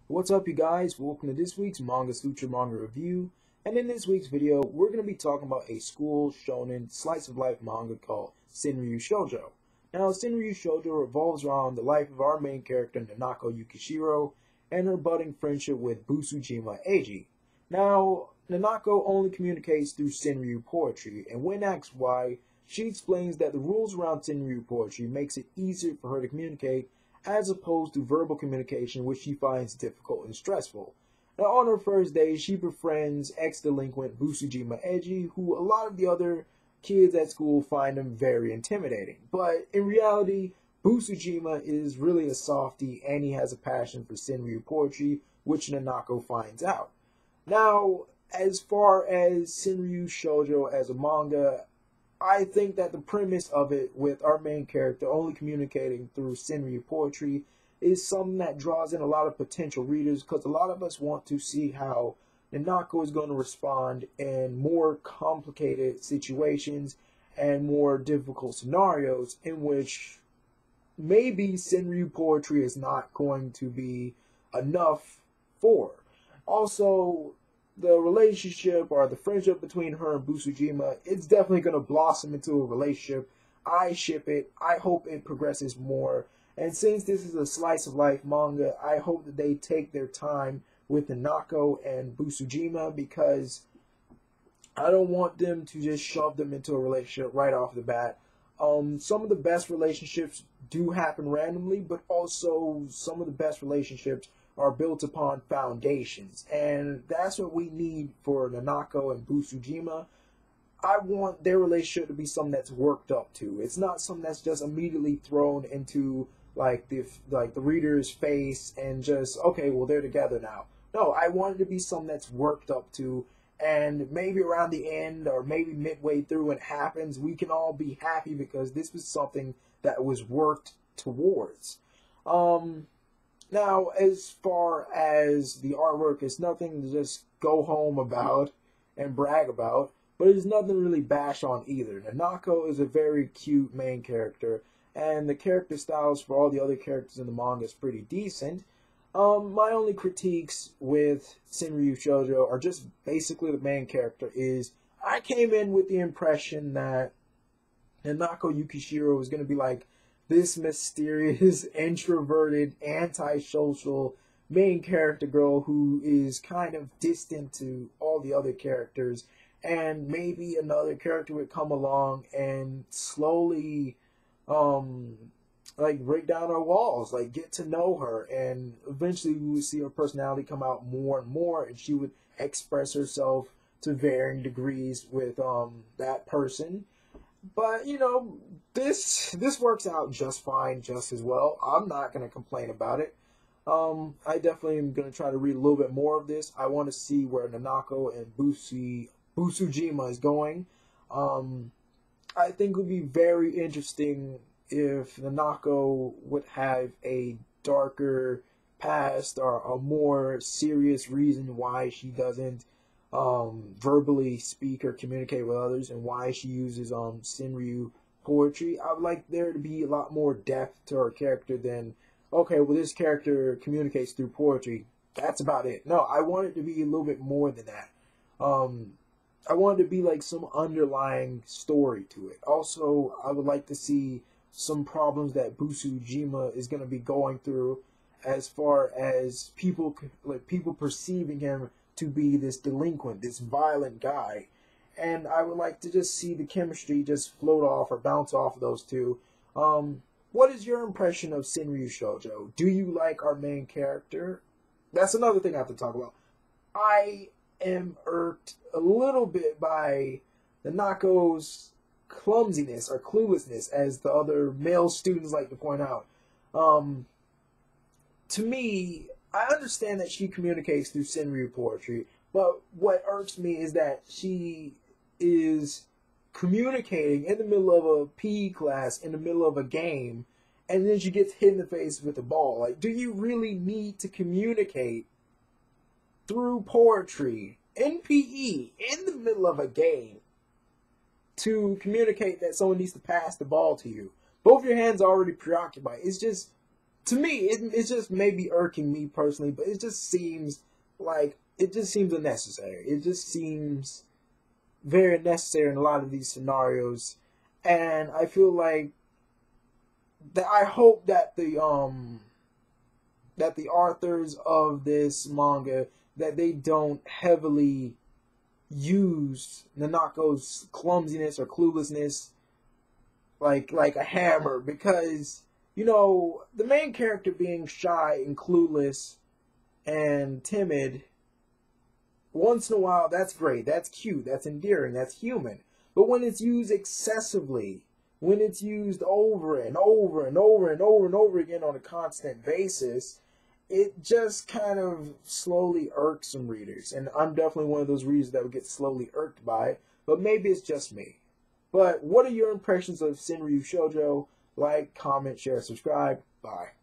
What's up, you guys? Welcome to this week's Manga Sutra manga review. And in this week's video, we're going to be talking about a school shonen slice of life manga called Senryuu Shoujo. Now, Senryuu Shoujo revolves around the life of our main character, Nanako Yukishiro, and her budding friendship with Busujima Eiji. Now, Nanako only communicates through Senryuu poetry, and when asked why, she explains that the rules around Senryuu poetry makes it easier for her to communicate as opposed to verbal communication, which she finds difficult and stressful. Now, on her first day, she befriends ex-delinquent Busujima Eiji, who a lot of the other kids at school find him very intimidating. But in reality, Busujima is really a softie, and he has a passion for Senryuu poetry, which Nanako finds out. Now, as far as Senryuu Shoujo as a manga, I think that the premise of it, with our main character only communicating through Senryuu poetry, is something that draws in a lot of potential readers, because a lot of us want to see how Nanako is going to respond in more complicated situations and more difficult scenarios in which maybe Senryuu poetry is not going to be enough for. Also, the relationship or the friendship between her and Busujima, it's definitely going to blossom into a relationship. I ship it. I hope it progresses more. And since this is a slice of life manga, I hope that they take their time with Nanako and Busujima, because I don't want them to just shove them into a relationship right off the bat. Some of the best relationships do happen randomly, but also some of the best relationships are built upon foundations, and that's what we need for Nanako and Busujima. I want their relationship to be something that's worked up to. It's not something that's just immediately thrown into like the reader's face and just, okay, well, they're together now. No, I want it to be something that's worked up to, and maybe around the end or maybe midway through when it happens, we can all be happy because this was something that was worked towards. Now, as far as the artwork, it's nothing to just go home about and brag about, but it's nothing really bash on either. Nanako is a very cute main character, and the character styles for all the other characters in the manga is pretty decent. My only critiques with Senryuu Shoujo are just basically the main character is, I came in with the impression that Nanako Yukishiro was going to be like this mysterious, introverted, antisocial main character girl who is kind of distant to all the other characters, and maybe another character would come along and slowly like break down her walls, like get to know her, and eventually we would see her personality come out more and more, and she would express herself to varying degrees with that person. But, you know, this works out just fine, just as well. I'm not going to complain about it. I definitely am going to try to read a little bit more of this. I want to see where Nanako and Busujima is going. I think it would be very interesting if Nanako would have a darker past or a more serious reason why she doesn't verbally speak or communicate with others, and why she uses Senryuu poetry. I would like there to be a lot more depth to her character than, okay, well, this character communicates through poetry, that's about it. No, I want it to be a little bit more than that. I want it to be like some underlying story to it. Also, I would like to see some problems that Busujima is going to be going through, as far as people perceiving him to be this delinquent, this violent guy. And I would like to just see the chemistry just float off or bounce off of those two. What is your impression of Senryuu Shoujo? Do you like our main character? That's another thing I have to talk about. I am irked a little bit by Nanako's clumsiness or cluelessness, as the other male students like to point out. To me, I understand that she communicates through Senryuu poetry, but what irks me is that she is communicating in the middle of a PE class, in the middle of a game, and then she gets hit in the face with a ball. Like, do you really need to communicate through poetry in PE, in the middle of a game, to communicate that someone needs to pass the ball to you? Both your hands are already preoccupied. It's just to me, it's just maybe irking me personally, but it just seems unnecessary. It just seems very necessary in a lot of these scenarios, and I feel like that. I hope that the authors of this manga, that they don't heavily use Nanako's clumsiness or cluelessness like a hammer, because the main character being shy and clueless and timid, once in a while, that's great, that's cute, that's endearing, that's human. But when it's used excessively, when it's used over and over and over and over and over again on a constant basis, it just kind of slowly irks some readers. And I'm definitely one of those readers that would get slowly irked by it, but maybe it's just me. But what are your impressions of Senryuu Shoujo? Like, comment, share, subscribe. Bye.